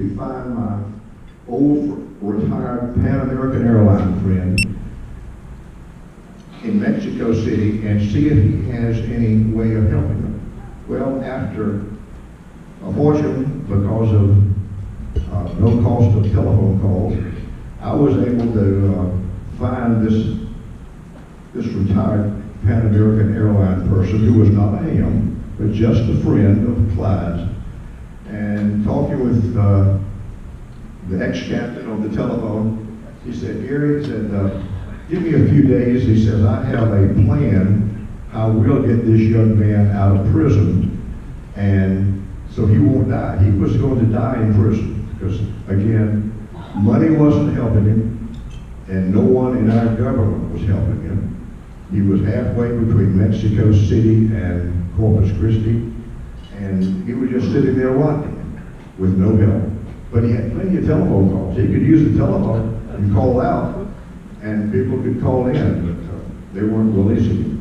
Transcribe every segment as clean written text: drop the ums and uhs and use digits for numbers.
to find my old retired Pan American Airline friend in Mexico City and see if he has any way of helping him. Well, after a fortune because of no cost of telephone calls, I was able to find this retired Pan American Airline person who was not a ham, but just a friend of Clyde's. And talking with the ex-captain on the telephone, he said, Gary, he said, give me a few days. He says, I have a plan how we'll get this young man out of prison, and so he won't die. He was going to die in prison because, again, money wasn't helping him, and no one in our government was helping him. He was halfway between Mexico City and Corpus Christi, and he was just sitting there rotting with no help. But he had plenty of telephone calls. He could use the telephone and call out, and people could call in, but they weren't releasing him.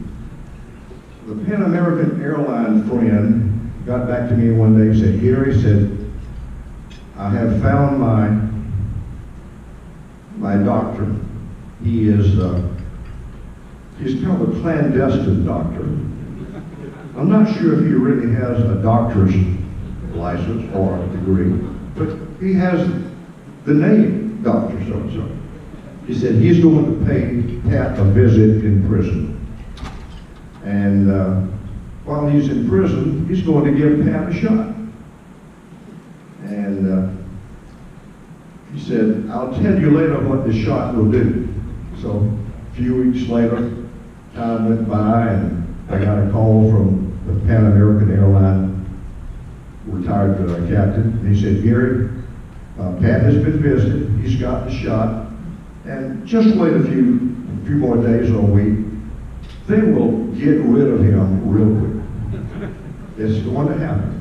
The Pan American Airline friend got back to me one day and said, Gary, said, I have found my doctor. He is he's kind of a clandestine doctor. I'm not sure if he really has a doctor's license or a degree, but he has the name Dr. So-and-so. He said he's going to pay Pat a visit in prison. And while he's in prison, he's going to give Pat a shot. And he said, I'll tell you later what the shot will do. So a few weeks later, time went by, and I got a call from the Pan American Airline retired captain. And he said, Gary, Pat has been visited. He's got the shot. And just wait a few more days or a week. They will get rid of him real quick. It's going to happen.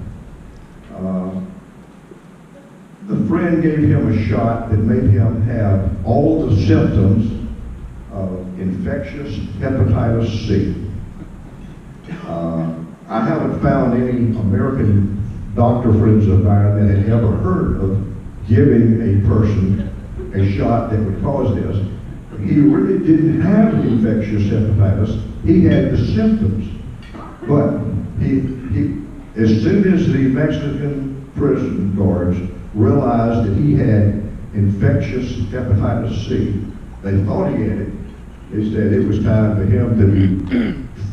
The friend gave him a shot that made him have all the symptoms of infectious hepatitis C. I haven't found any American doctor friends of mine that had ever heard of giving a person a shot that would cause this. He really didn't have infectious hepatitis. He had the symptoms. But he as soon as the Mexican prison guards realized that he had infectious hepatitis C, they thought he had it. They said it was time for him to be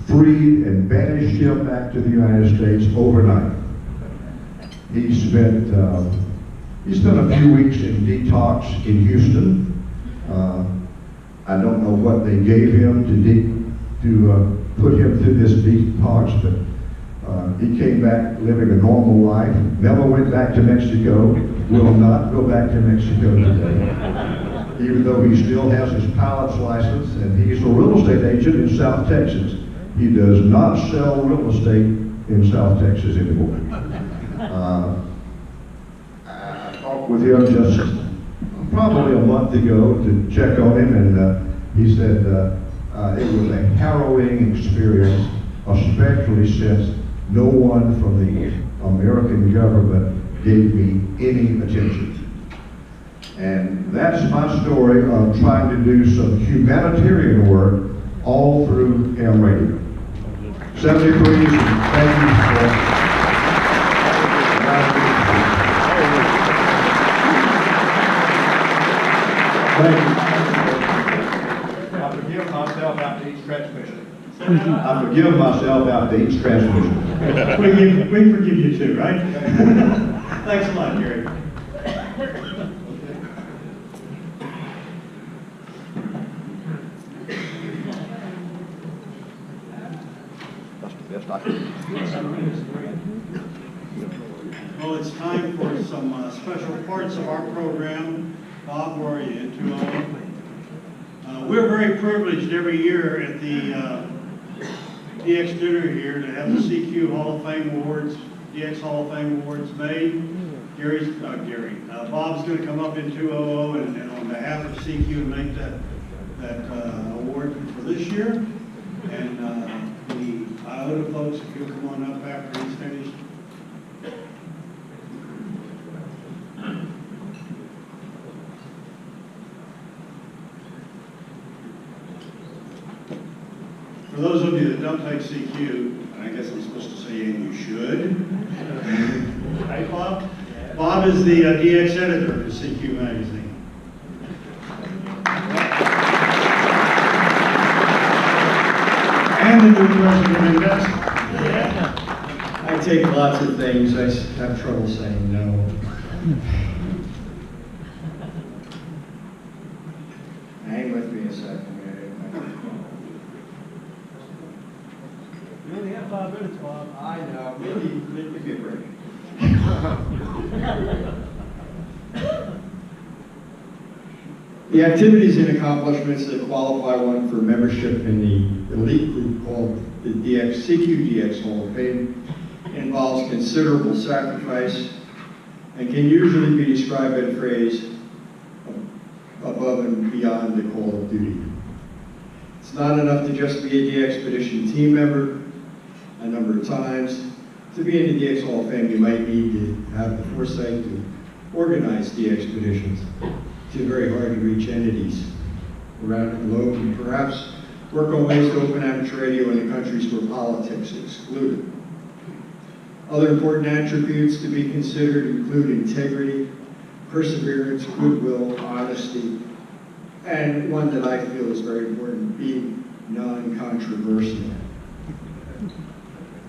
freed and banished him back to the United States overnight. He spent a few weeks in detox in Houston. I don't know what they gave him to put him through this detox, but he came back living a normal life, never went back to Mexico, will not go back to Mexico today, even though he still has his pilot's license, and he's a real estate agent in South Texas. He does not sell real estate in South Texas anymore. I talked with him just probably a month ago to check on him, and he said it was a harrowing experience, especially since no one from the American government gave me any attention. And that's my story of trying to do some humanitarian work all through ham radio. 73, and thank you for thank you. I forgive myself after each transmission. I forgive myself after each transmission. We forgive you too, right? Thanks a lot, Gary. Well, it's time for some special parts of our program. Bob, where are you? In 201. We're very privileged every year at the DX dinner here to have the CQ Hall of Fame Awards, DX Hall of Fame Awards made. Bob's going to come up in 200 and on behalf of CQ make that award for this year. And the IOTA folks, if you'll come on up after he's finished. For those of you that don't take CQ, and I guess I'm supposed to say, and you should. Right, Bob? Bob is the DX editor of CQ magazine. And the new president of Dixon. I take lots of things. I have trouble saying no. Hang with me a second. You only have 5 minutes, Bob. I know. Maybe give me a break. The activities and accomplishments that qualify one for membership in the elite group called the CQ-DX Hall of Fame involves considerable sacrifice and can usually be described by the phrase above and beyond the call of duty. It's not enough to just be a DXpedition team member. A number of times, to be in the DX Hall of Fame, you might need to have the foresight to organize DXpeditions to very hard-to-reach entities around the globe, and perhaps work on ways to open amateur radio in the countries where politics is excluded. Other important attributes to be considered include integrity, perseverance, goodwill, honesty, and one that I feel is very important, being non-controversial.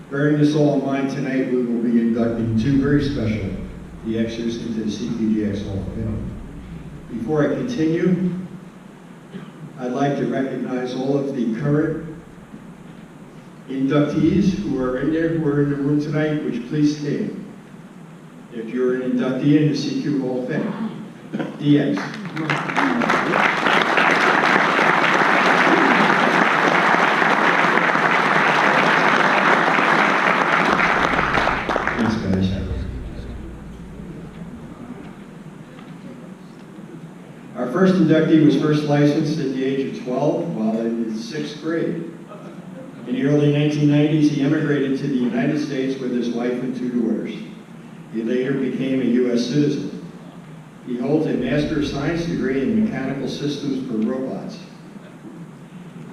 Bearing this all in mind, tonight we will be inducting 2 very special DXers into the CQ-DX Hall of Fame. Before I continue, I'd like to recognize all of the current inductees who are in there, who are in the room tonight, which please stand. If you're an inductee in the CQ Hall of Fame, DX. Our first inductee was first licensed at the age of 12 while in the 6th grade. In the early 1990s, he immigrated to the United States with his wife and 2 daughters. He later became a U.S. citizen. He holds a Master of Science degree in Mechanical Systems for Robots.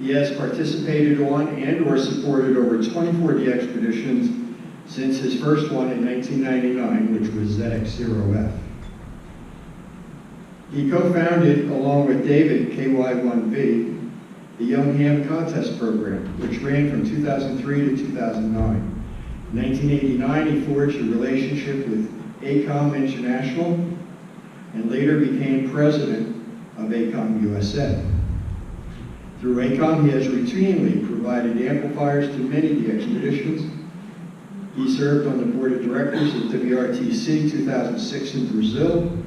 He has participated on and or supported over 24 DXpeditions since his first one in 1999, which was ZX0F. He co-founded, along with David, KY1V, the Young Ham Contest Program, which ran from 2003 to 2009. In 1989, he forged a relationship with ACOM International and later became president of ACOM USA. Through ACOM, he has routinely provided amplifiers to many DXpeditions. He served on the board of directors at WRTC 2006 in Brazil.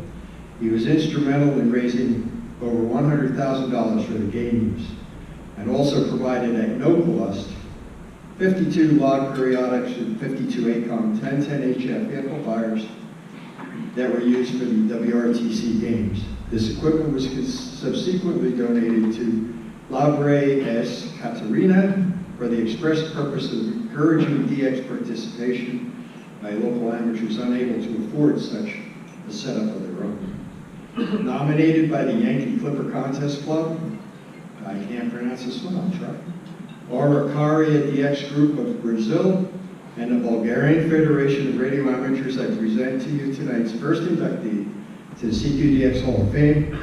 He was instrumental in raising over $100,000 for the game use, and also provided at no cost 52 log periodics and 52 ACOM 1010HF amplifiers that were used for the WRTC games. This equipment was subsequently donated to Labre S. Catarina for the express purpose of encouraging DX participation by local amateurs unable to afford such a setup of their own. Nominated by the Yankee Clipper Contest Club, I can't pronounce this one, I'll try. Aracari at the X Group of Brazil, and the Bulgarian Federation of Radio Amateurs, I present to you tonight's first inductee to the CQ-DX Hall of Fame,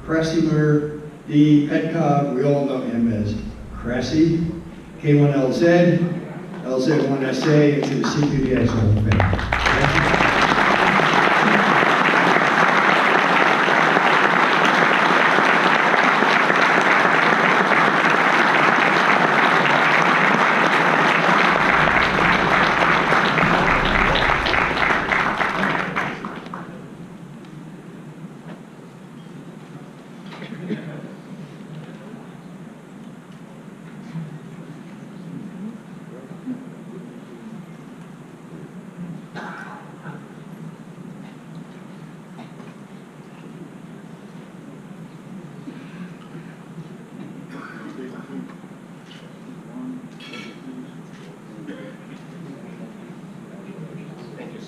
Krasimir D. Petkov. We all know him as Krasy, K1LZ, LZ1SA, to the CQ-DX Hall of Fame. Thank you.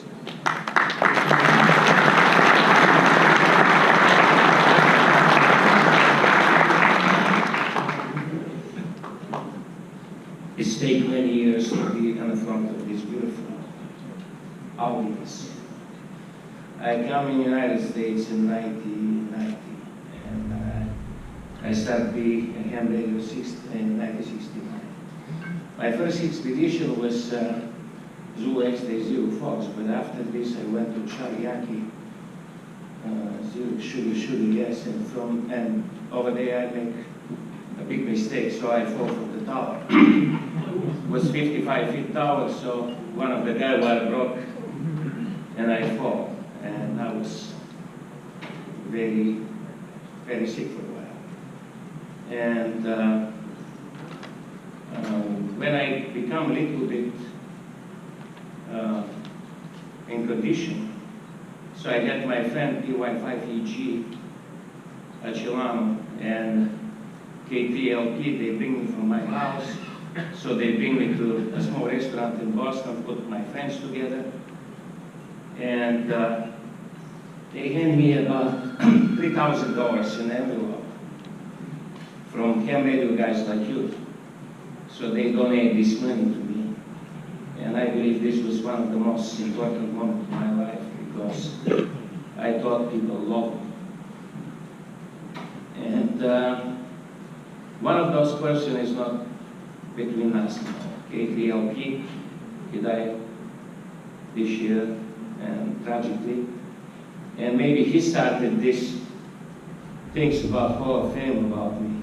in the United States in 1990, and I started being a ham radio in 1969. My first expedition was SWODXA Zero Fox, but after this I went to Charlie Yankee, Zero Sugar Yes, and over there I make a big mistake, so I fall from the tower. It was 55 feet tower, so one of the guy wire broke, and I fall, and I was very, very sick for a while. And when I become a little bit in condition, so I had my friend K4MQG, Chilano, and K3LP, they bring me from my house. So they bring me to a small restaurant in Boston, put my friends together, and they hand me about $3,000 in envelope from ham radio guys like you. So they donate this money to me. And I believe this was one of the most important moments of my life, because I thought people loved me. And one of those persons is not between us now. K3LP, he died this year, and tragically. And maybe he started these things about Hall of Fame about me.